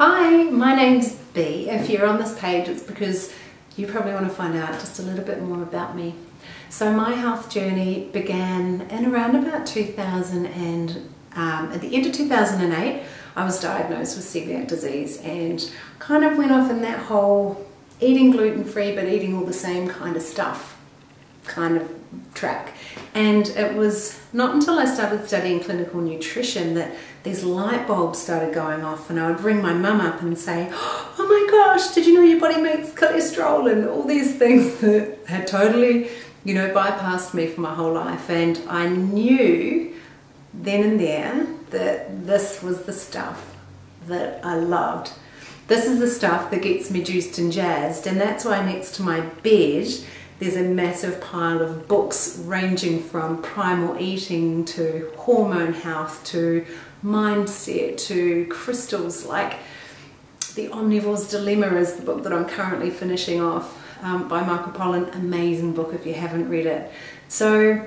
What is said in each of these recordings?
Hi, my name's Bea. If you're on this page, it's because you probably want to find out just a little bit more about me. So my health journey began in around about 2000 and at the end of 2008, I was diagnosed with celiac disease and kind of went off in that whole eating gluten-free but eating all the same kind of stuff kind of track. And it was not until I started studying clinical nutrition that these light bulbs started going off, and I would ring my mum up and say, oh my gosh, did you know your body makes cholesterol, and all these things that had totally, bypassed me for my whole life. And I knew then and there that this was the stuff that I loved. This is the stuff that gets me juiced and jazzed, and that's why next to my bed there's a massive pile of books ranging from primal eating to hormone health to mindset to crystals, like The Omnivore's Dilemma is the book that I'm currently finishing off by Michael Pollan. Amazing book if you haven't read it. So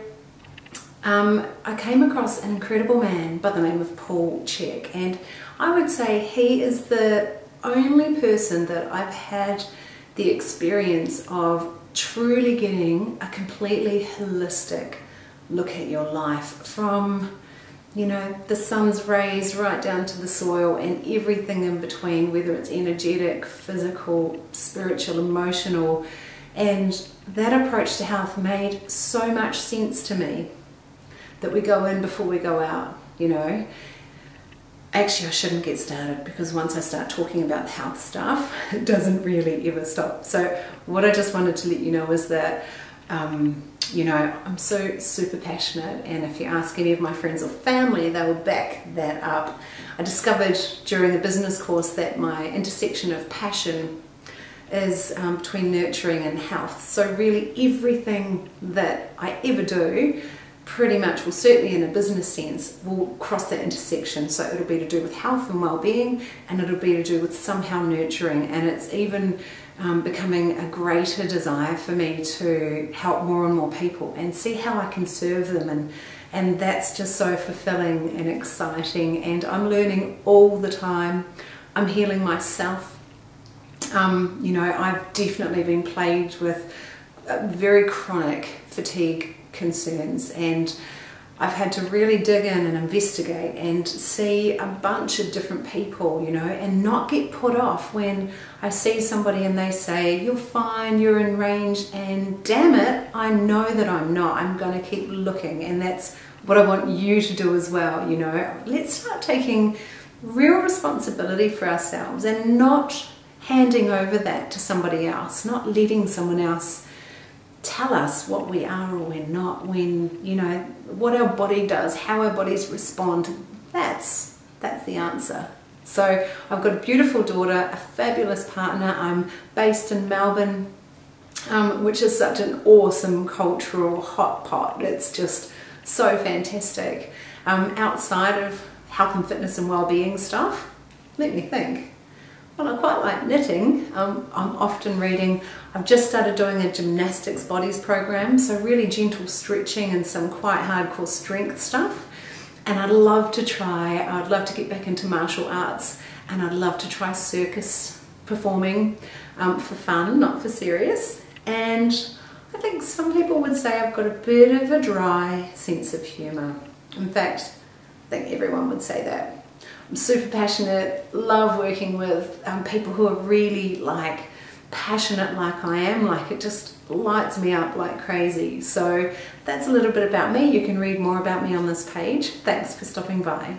I came across an incredible man by the name of Paul Chek, and I would say he is the only person that I've had the experience of truly getting a completely holistic look at your life, from the sun's rays right down to the soil and everything in between, whether it's energetic, physical, spiritual, emotional. And that approach to health made so much sense to me that we go in before we go out. Actually, I shouldn't get started, because once I start talking about the health stuff, it doesn't really ever stop. So what I just wanted to let you know is that, I'm so super passionate, and if you ask any of my friends or family, they will back that up. I discovered during a business course that my intersection of passion is between nurturing and health. So really everything that I ever do pretty much, well, certainly in a business sense, will cross that intersection. So it'll be to do with health and well-being, and it'll be to do with somehow nurturing, and it's even becoming a greater desire for me to help more and more people and see how I can serve them, and that's just so fulfilling and exciting, and I'm learning all the time. I'm healing myself. I've definitely been plagued with very chronic fatigue concerns, and I've had to really dig in and investigate and see a bunch of different people, and not get put off when I see somebody and they say, you're fine, you're in range, and damn it, I know that I'm not. I'm going to keep looking, and that's what I want you to do as well. Let's start taking real responsibility for ourselves and not handing over that to somebody else, not letting someone else tell us what we are or we're not, when what our body does, how our bodies respond. That's the answer. So I've got a beautiful daughter, a fabulous partner. I'm based in Melbourne, which is such an awesome cultural hot pot. It's just so fantastic. Outside of health and fitness and well-being stuff, let me think. Well, I quite like knitting. I'm often reading. I've just started doing a gymnastics bodies program, so really gentle stretching and some quite hardcore strength stuff. And I'd love to get back into martial arts, and I'd love to try circus performing for fun, not for serious. And I think some people would say I've got a bit of a dry sense of humour. In fact, I think everyone would say that. I'm super passionate, love working with people who are really passionate like I am. It just lights me up like crazy. So that's a little bit about me. You can read more about me on this page. Thanks for stopping by.